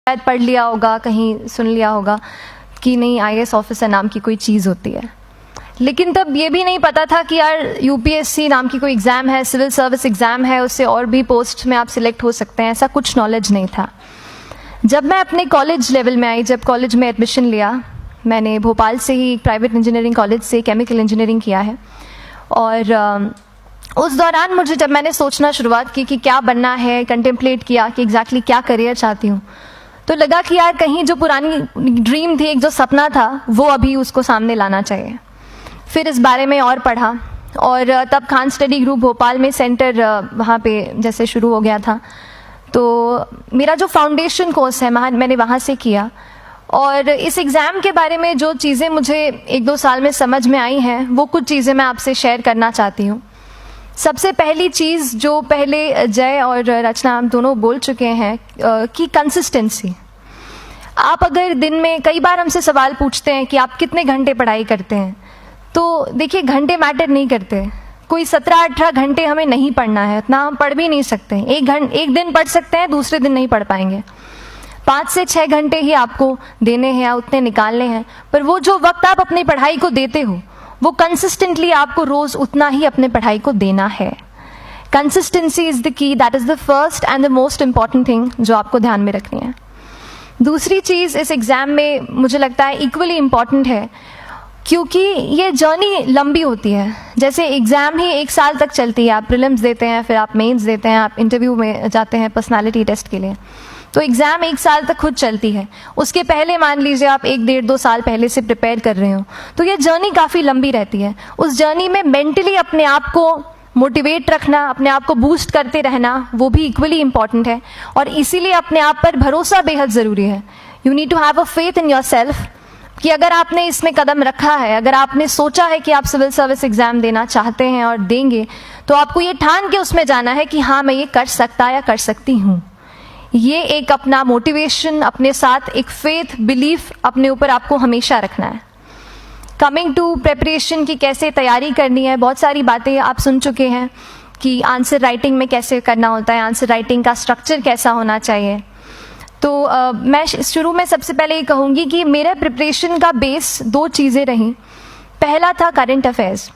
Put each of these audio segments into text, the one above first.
शायद पढ़ लिया होगा, कहीं सुन लिया होगा कि नहीं आईएएस ऑफिसर नाम की कोई चीज़ होती है, लेकिन तब ये भी नहीं पता था कि यार यूपीएससी नाम की कोई एग्ज़ाम है, सिविल सर्विस एग्ज़ाम है, उससे और भी पोस्ट में आप सिलेक्ट हो सकते हैं, ऐसा कुछ नॉलेज नहीं था। जब मैं अपने कॉलेज लेवल में आई, जब कॉलेज में एडमिशन लिया, मैंने भोपाल से ही प्राइवेट इंजीनियरिंग कॉलेज से केमिकल इंजीनियरिंग किया है, और उस दौरान मुझे जब मैंने सोचना शुरुआत की कि क्या बनना है, कंटेम्पलेट किया कि एग्जैक्टली क्या करियर चाहती हूँ, तो लगा कि यार कहीं जो पुरानी ड्रीम थी, एक जो सपना था, वो अभी उसको सामने लाना चाहिए। फिर इस बारे में और पढ़ा, और तब खान स्टडी ग्रुप भोपाल में सेंटर वहाँ पे जैसे शुरू हो गया था, तो मेरा जो फाउंडेशन कोर्स है मैंने वहाँ से किया। और इस एग्ज़ाम के बारे में जो चीज़ें मुझे 1-2 साल में समझ में आई हैं, वो कुछ चीज़ें मैं आपसे शेयर करना चाहती हूँ। सबसे पहली चीज़ जो पहले जय और रचना हम दोनों बोल चुके हैं कि कंसिस्टेंसी। आप अगर दिन में, कई बार हमसे सवाल पूछते हैं कि आप कितने घंटे पढ़ाई करते हैं, तो देखिए घंटे मैटर नहीं करते। कोई 17-18 घंटे हमें नहीं पढ़ना है, इतना हम पढ़ भी नहीं सकते। एक दिन पढ़ सकते हैं, दूसरे दिन नहीं पढ़ पाएंगे। 5 से 6 घंटे ही आपको देने हैं या उतने निकालने हैं, पर वो जो वक्त आप अपनी पढ़ाई को देते हो, वो कंसिस्टेंटली आपको रोज उतना ही अपने पढ़ाई को देना है। Consistency is the key, that is the first and the most important thing जो आपको ध्यान में रखनी है। दूसरी चीज़ इस एग्ज़ाम में मुझे लगता है इक्वली इम्पॉर्टेंट है, क्योंकि ये जर्नी लंबी होती है। जैसे एग्ज़ाम ही 1 साल तक चलती है, आप प्रीलिम्स देते हैं, फिर आप मेंस देते हैं, आप इंटरव्यू में जाते हैं पर्सनालिटी टेस्ट के लिए, तो एग्ज़ाम 1 साल तक खुद चलती है। उसके पहले मान लीजिए आप 1-1.5-2 साल पहले से प्रिपेयर कर रहे हो, तो ये जर्नी काफ़ी लंबी रहती है। उस जर्नी में मेंटली अपने आप को मोटिवेट रखना, अपने आप को बूस्ट करते रहना, वो भी इक्वली इम्पॉर्टेंट है, और इसीलिए अपने आप पर भरोसा बेहद ज़रूरी है। You need to have a faith in yourself कि अगर आपने इसमें कदम रखा है, अगर आपने सोचा है कि आप सिविल सर्विस एग्ज़ाम देना चाहते हैं और देंगे, तो आपको ये ठान के उसमें जाना है कि हाँ मैं ये कर सकता या कर सकती हूँ। ये एक अपना मोटिवेशन, अपने साथ एक फेथ, बिलीफ अपने ऊपर आपको हमेशा रखना है। कमिंग टू प्रेपरेशन की कैसे तैयारी करनी है, बहुत सारी बातें आप सुन चुके हैं कि आंसर राइटिंग में कैसे करना होता है, आंसर राइटिंग का स्ट्रक्चर कैसा होना चाहिए। तो मैं शुरू में सबसे पहले ये कहूँगी कि मेरे प्रिपरेशन का बेस 2 चीज़ें रहीं। पहला था करंट अफेयर्स।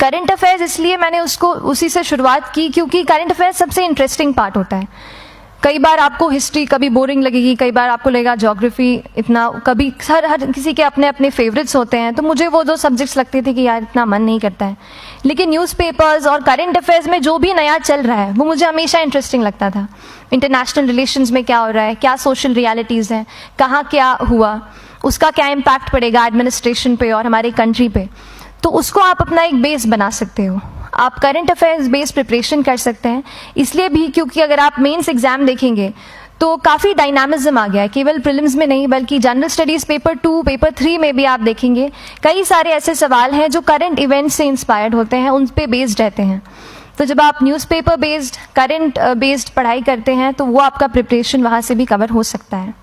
करंट अफेयर्स इसलिए मैंने उसी से शुरुआत की क्योंकि करंट अफेयर्स सबसे इंटरेस्टिंग पार्ट होता है। कई बार आपको हिस्ट्री कभी बोरिंग लगेगी, कई बार आपको लगेगा ज्योग्राफी इतना, कभी हर किसी के अपने अपने फेवरेट्स होते हैं। तो मुझे वो 2 सब्जेक्ट्स लगते थे कि यार इतना मन नहीं करता है, लेकिन न्यूज़पेपर्स और करंट अफेयर्स में जो भी नया चल रहा है वो मुझे हमेशा इंटरेस्टिंग लगता था। इंटरनेशनल रिलेशंस में क्या हो रहा है, क्या सोशल रियलिटीज़ हैं, कहाँ क्या हुआ, उसका क्या इम्पैक्ट पड़ेगा एडमिनिस्ट्रेशन पे और हमारे कंट्री पे, तो उसको आप अपना एक बेस बना सकते हो। आप करंट अफेयर्स बेस्ड प्रिपरेशन कर सकते हैं, इसलिए भी क्योंकि अगर आप मेंस एग्जाम देखेंगे तो काफ़ी डायनामिज्म आ गया है, केवल प्रीलिम्स में नहीं बल्कि जनरल स्टडीज़ पेपर 2, पेपर 3 में भी आप देखेंगे कई सारे ऐसे सवाल हैं जो करंट इवेंट से इंस्पायर्ड होते हैं, उन पे बेस्ड रहते हैं। तो जब आप न्यूज़पेपर बेस्ड, करंट बेस्ड पढ़ाई करते हैं तो वो आपका प्रिपरेशन वहाँ से भी कवर हो सकता है।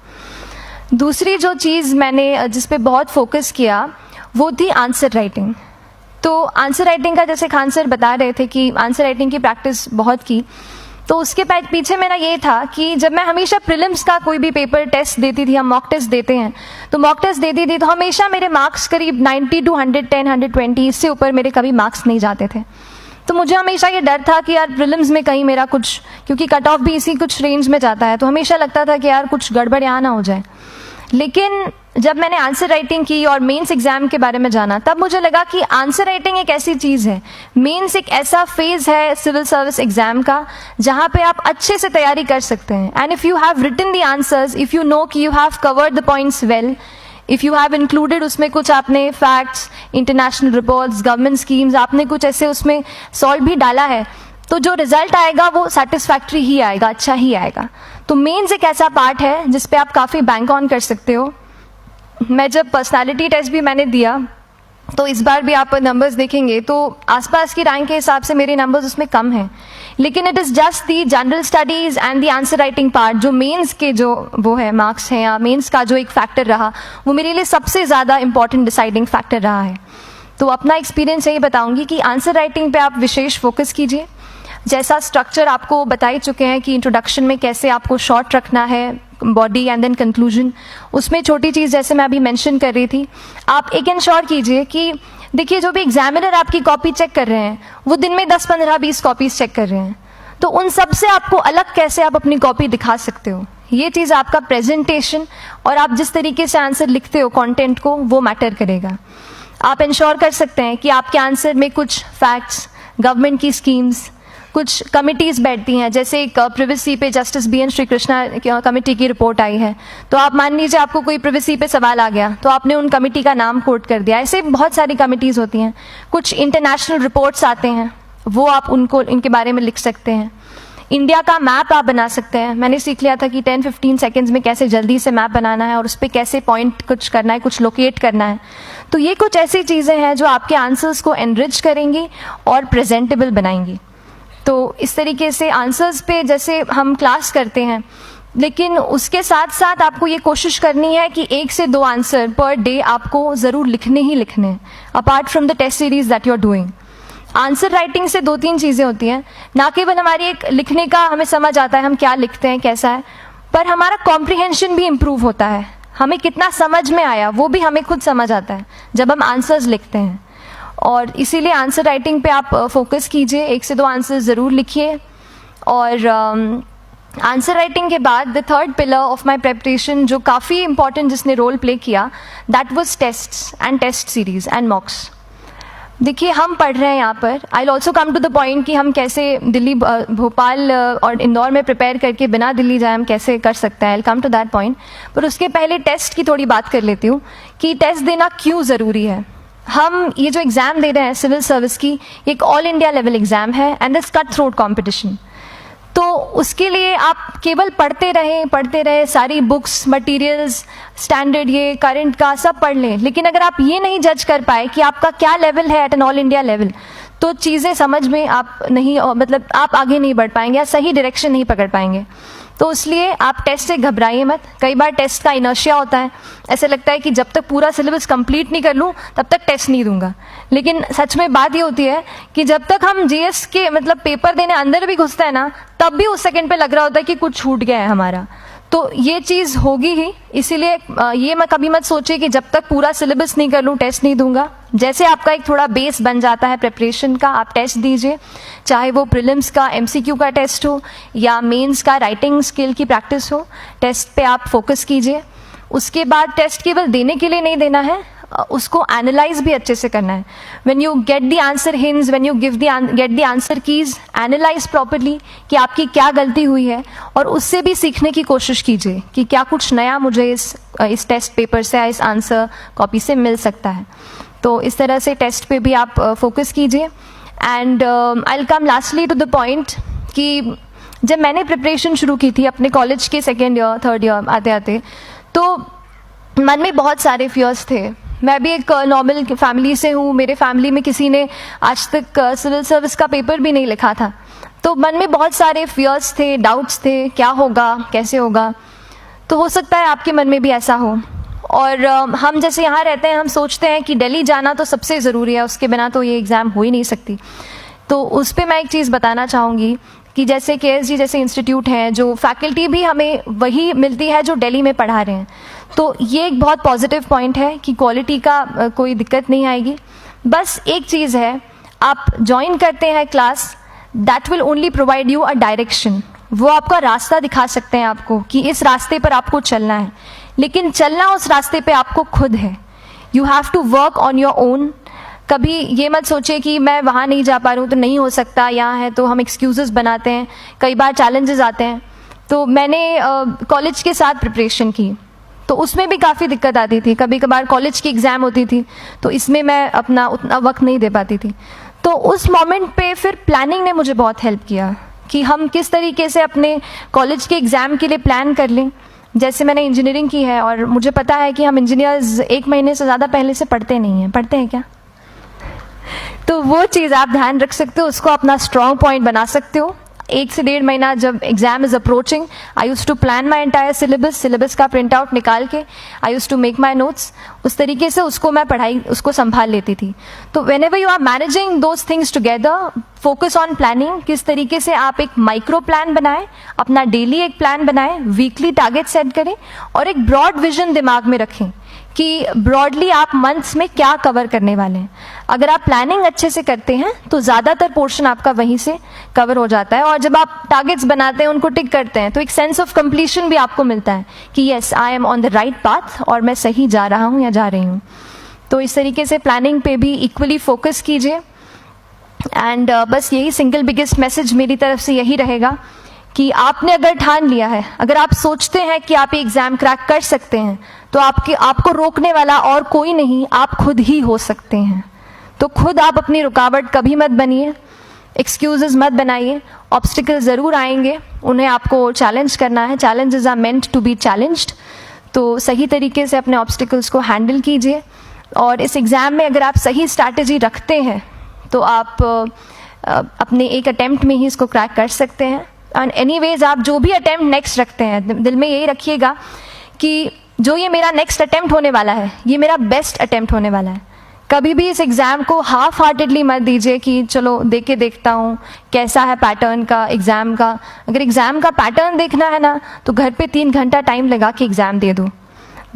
दूसरी जो चीज़ मैंने जिस पे बहुत फोकस किया वो थी आंसर राइटिंग। तो आंसर राइटिंग का जैसे खान सर बता रहे थे कि आंसर राइटिंग की प्रैक्टिस बहुत की, तो उसके पीछे मेरा ये था कि जब मैं हमेशा प्रीलिम्स का कोई भी पेपर टेस्ट देती थी, हम मॉक टेस्ट देते हैं, तो मॉक टेस्ट देती थी तो हमेशा मेरे मार्क्स करीब 90 to 110, 120, इससे ऊपर मेरे कभी मार्क्स नहीं जाते थे। तो मुझे हमेशा ये डर था कि यार प्रीलिम्स में कहीं मेरा कुछ, क्योंकि कट ऑफ भी इसी कुछ रेंज में जाता है, तो हमेशा लगता था कि यार कुछ गड़बड़ यहाँ ना हो जाए। लेकिन जब मैंने आंसर राइटिंग की और मेंस एग्जाम के बारे में जाना, तब मुझे लगा कि आंसर राइटिंग एक ऐसी चीज़ है, मेंस एक ऐसा फेज है सिविल सर्विस एग्जाम का जहाँ पे आप अच्छे से तैयारी कर सकते हैं। And if you have written the answers, if you know कि you have covered the points well, if you have included उसमें कुछ आपने facts, international reports, government schemes, आपने कुछ ऐसे उसमें सॉल्व भी डाला है, तो जो रिजल्ट आएगा वो सेटिस्फैक्ट्री ही आएगा, अच्छा ही आएगा। तो मेंस एक ऐसा पार्ट है जिस पे आप काफ़ी बैंक ऑन कर सकते हो। मैं जब पर्सनालिटी टेस्ट भी मैंने दिया, तो इस बार भी आप नंबर्स देखेंगे तो आसपास की रैंक के हिसाब से मेरे नंबर्स उसमें कम हैं, लेकिन it is just the general studies and the answer writing part, जो मेंस के जो वो है मार्क्स हैं या मेंस का जो एक फैक्टर रहा, वो मेरे लिए सबसे ज़्यादा इंपॉर्टेंट डिसाइडिंग फैक्टर रहा है। तो अपना एक्सपीरियंस यही बताऊंगी कि आंसर राइटिंग पे आप विशेष फोकस कीजिए। जैसा स्ट्रक्चर आपको बता ही चुके हैं कि इंट्रोडक्शन में कैसे आपको शॉर्ट रखना है, बॉडी एंड देन कंक्लूजन। उसमें छोटी चीज़ जैसे मैं अभी मेंशन कर रही थी, आप एक इंश्योर कीजिए कि देखिए जो भी एग्जामिनर आपकी कॉपी चेक कर रहे हैं वो दिन में 10, 15, 20 कॉपीज चेक कर रहे हैं, तो उन सब से आपको अलग कैसे आप अपनी कॉपी दिखा सकते हो, ये चीज़ आपका प्रेजेंटेशन और आप जिस तरीके से आंसर लिखते हो कंटेंट को, वो मैटर करेगा। आप इंश्योर कर सकते हैं कि आपके आंसर में कुछ फैक्ट्स, गवर्नमेंट की स्कीम्स, कुछ कमिटीज़ बैठती हैं, जैसे एक प्रिवेसी पे जस्टिस BN श्रीकृष्णा कमेटी की रिपोर्ट आई है, तो आप मान लीजिए आपको कोई प्रिवेसी पे सवाल आ गया तो आपने उन कमेटी का नाम कोट कर दिया। ऐसे बहुत सारी कमिटीज़ होती हैं। कुछ इंटरनेशनल रिपोर्ट्स आते हैं, वो आप उनको इनके बारे में लिख सकते हैं। इंडिया का मैप आप बना सकते हैं। मैंने सीख लिया था कि 10-15 सेकेंड्स में कैसे जल्दी से मैप बनाना है और उस पर कैसे पॉइंट कुछ करना है, कुछ लोकेट करना है। तो ये कुछ ऐसी चीज़ें हैं जो आपके आंसर्स को एनरिच करेंगी और प्रेजेंटेबल बनाएंगी। तो इस तरीके से आंसर्स पे जैसे हम क्लास करते हैं, लेकिन उसके साथ साथ आपको ये कोशिश करनी है कि 1 से 2 आंसर पर डे आपको ज़रूर लिखने ही लिखने हैं, apart from the test series that you are doing. Answer writing से 2-3 चीज़ें होती हैं, ना केवल हमारी एक लिखने का हमें समझ आता है हम क्या लिखते हैं कैसा है, पर हमारा कॉम्प्रिहेंशन भी इम्प्रूव होता है। हमें कितना समझ में आया वो भी हमें खुद समझ आता है जब हम आंसर्स लिखते हैं। और इसीलिए आंसर राइटिंग पे आप फोकस कीजिए, 1 से 2 आंसर ज़रूर लिखिए। और आंसर राइटिंग के बाद the third pillar of my preparation जो काफ़ी इंपॉर्टेंट जिसने रोल प्ले किया, that was tests and test series and mocks. देखिए हम पढ़ रहे हैं यहाँ पर, I will also come to the point कि हम कैसे दिल्ली, भोपाल और इंदौर में प्रिपेयर करके बिना दिल्ली जाए हम कैसे कर सकते हैं, I will come to that point. पर उसके पहले टेस्ट की थोड़ी बात कर लेती हूँ कि टेस्ट देना क्यों ज़रूरी है। हम ये जो एग्ज़ाम दे रहे हैं सिविल सर्विस की, एक ऑल इंडिया लेवल एग्ज़ाम है and this cut throat competition. तो उसके लिए आप केवल पढ़ते रहें, सारी बुक्स, मटेरियल्स, स्टैंडर्ड ये करंट का सब पढ़ लें, लेकिन अगर आप ये नहीं जज कर पाए कि आपका क्या लेवल है at an all India level, तो चीज़ें समझ में आप नहीं, मतलब आप आगे नहीं बढ़ पाएंगे या सही डायरेक्शन नहीं पकड़ पाएंगे। तो इसलिए आप टेस्ट से घबराइए मत। कई बार टेस्ट का इनर्शिया होता है, ऐसे लगता है कि जब तक पूरा सिलेबस कंप्लीट नहीं कर लूँ तब तक टेस्ट नहीं दूंगा, लेकिन सच में बात ये होती है कि जब तक हम GS के मतलब पेपर देने अंदर भी घुसते हैं ना, तब भी उस सेकंड पे लग रहा होता है कि कुछ छूट गया है हमारा। तो ये चीज़ होगी ही, इसीलिए ये मैं कभी मत सोचिए कि जब तक पूरा सिलेबस नहीं कर लूँ टेस्ट नहीं दूंगा। जैसे आपका एक थोड़ा बेस बन जाता है प्रिपरेशन का, आप टेस्ट दीजिए, चाहे वो प्रीलिम्स का MCQ का टेस्ट हो या मेंस का राइटिंग स्किल की प्रैक्टिस हो, टेस्ट पे आप फोकस कीजिए। उसके बाद टेस्ट केवल देने के लिए नहीं देना है, उसको एनालाइज भी अच्छे से करना है। When you get the answer hints, when you get the answer keys, analyse properly कि आपकी क्या गलती हुई है और उससे भी सीखने की कोशिश कीजिए कि क्या कुछ नया मुझे इस टेस्ट पेपर से या इस आंसर कॉपी से मिल सकता है। तो इस तरह से टेस्ट पे भी आप फोकस कीजिए। And I will come lastly to the point कि जब मैंने प्रिपरेशन शुरू की थी अपने कॉलेज के 2nd ईयर 3rd ईयर आते आते, तो मन में बहुत सारे फियर्स थे। मैं भी एक नॉर्मल फैमिली से हूँ, मेरे फैमिली में किसी ने आज तक सिविल सर्विस का पेपर भी नहीं लिखा था, तो मन में बहुत सारे फियर्स थे, डाउट्स थे, क्या होगा, कैसे होगा। तो हो सकता है आपके मन में भी ऐसा हो। और हम जैसे यहाँ रहते हैं, हम सोचते हैं कि दिल्ली जाना तो सबसे ज़रूरी है, उसके बिना तो ये एग्ज़ाम हो ही नहीं सकती। तो उस पर मैं एक चीज़ बताना चाहूँगी कि जैसे KSG जैसे इंस्टीट्यूट हैं, जो फैकल्टी भी हमें वही मिलती है जो दिल्ली में पढ़ा रहे हैं, तो ये एक बहुत पॉजिटिव पॉइंट है कि क्वालिटी का कोई दिक्कत नहीं आएगी। बस एक चीज़ है, आप ज्वाइन करते हैं class, that will only provide you a direction. वो आपका रास्ता दिखा सकते हैं आपको कि इस रास्ते पर आपको चलना है, लेकिन चलना उस रास्ते पे आपको खुद है। You have to work on your own. कभी ये मत सोचे कि मैं वहाँ नहीं जा पा रहा हूँ तो नहीं हो सकता, यहाँ है, तो हम एक्सक्यूज़ेस बनाते हैं। कई बार चैलेंजेस आते हैं। तो मैंने कॉलेज के साथ प्रिपरेशन की, तो उसमें भी काफ़ी दिक्कत आती थी। कभी कभार कॉलेज की एग्ज़ाम होती थी तो इसमें मैं अपना उतना वक्त नहीं दे पाती थी। तो उस मोमेंट पे फिर प्लानिंग ने मुझे बहुत हेल्प किया कि हम किस तरीके से अपने कॉलेज के एग्ज़ाम के लिए प्लान कर लें। जैसे मैंने इंजीनियरिंग की है और मुझे पता है कि हम इंजीनियर्स 1 महीने से ज़्यादा पहले से पढ़ते नहीं हैं। पढ़ते हैं क्या? तो वो चीज़ आप ध्यान रख सकते हो, उसको अपना स्ट्रॉन्ग पॉइंट बना सकते हो। 1 से 1.5 महीना जब exam is approaching, I used to plan my entire syllabus का प्रिंट आउट निकाल के I used to make my notes, उस तरीके से उसको मैं उसको संभाल लेती थी। तो whenever you are managing those things together, focus on planning, किस तरीके से आप एक माइक्रो प्लान बनाएं, अपना डेली एक प्लान बनाएं, वीकली टारगेट सेट करें और एक ब्रॉड विजन दिमाग में रखें कि ब्रॉडली आप मंथ्स में क्या कवर करने वाले हैं। अगर आप प्लानिंग अच्छे से करते हैं तो ज़्यादातर पोर्शन आपका वहीं से कवर हो जाता है, और जब आप टारगेट्स बनाते हैं, उनको टिक करते हैं, तो एक सेंस ऑफ कंप्लीशन भी आपको मिलता है कि yes I am on the right path और मैं सही जा रहा हूँ या जा रही हूँ। तो इस तरीके से प्लानिंग पे भी इक्वली फोकस कीजिए। एंड बस यही सिंगल बिगेस्ट मैसेज मेरी तरफ से यही रहेगा कि आपने अगर ठान लिया है, अगर आप सोचते हैं कि आप ये एग्ज़ाम क्रैक कर सकते हैं, तो आपको रोकने वाला और कोई नहीं, आप खुद ही हो सकते हैं। तो खुद आप अपनी रुकावट कभी मत बनिए, एक्सक्यूजेस मत बनाइए। ऑब्स्टिकल ज़रूर आएंगे, उन्हें आपको चैलेंज करना है। Challenges are meant to be challenged. तो सही तरीके से अपने ऑब्स्टिकल्स को हैंडल कीजिए, और इस एग्ज़ाम में अगर आप सही स्ट्रैटेजी रखते हैं तो आप अपने एक अटैम्प्ट में ही इसको क्रैक कर सकते हैं। एंड एनीवेज आप जो भी अटैम्प्ट नेक्स्ट रखते हैं, दिल में यही रखिएगा कि जो ये मेरा नेक्स्ट अटैम्प्ट होने वाला है, ये मेरा बेस्ट अटैम्प्ट होने वाला है। कभी भी इस एग्ज़ाम को हाफ हार्टेडली मत दीजिए कि चलो देख के देखता हूँ कैसा है पैटर्न का एग्ज़ाम का। अगर एग्ज़ाम का पैटर्न देखना है ना, तो घर पे 3 घंटा टाइम लगा के एग्ज़ाम दे दो,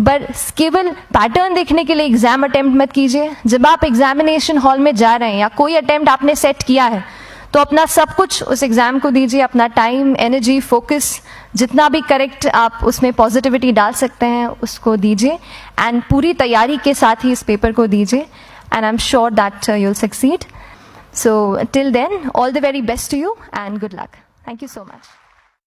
बस केवल पैटर्न देखने के लिए एग्ज़ाम अटैम्प्ट मत कीजिए। जब आप एग्जामिनेशन हॉल में जा रहे हैं या कोई अटैम्प्ट आपने सेट किया है, तो अपना सब कुछ उस एग्ज़ाम को दीजिए, अपना टाइम, एनर्जी, फोकस, जितना भी करेक्ट आप उसमें पॉजिटिविटी डाल सकते हैं उसको दीजिए, एंड पूरी तैयारी के साथ ही इस पेपर को दीजिए, and I am sure that you will succeed. So till then, all the very best to you and good luck. Thank you so much.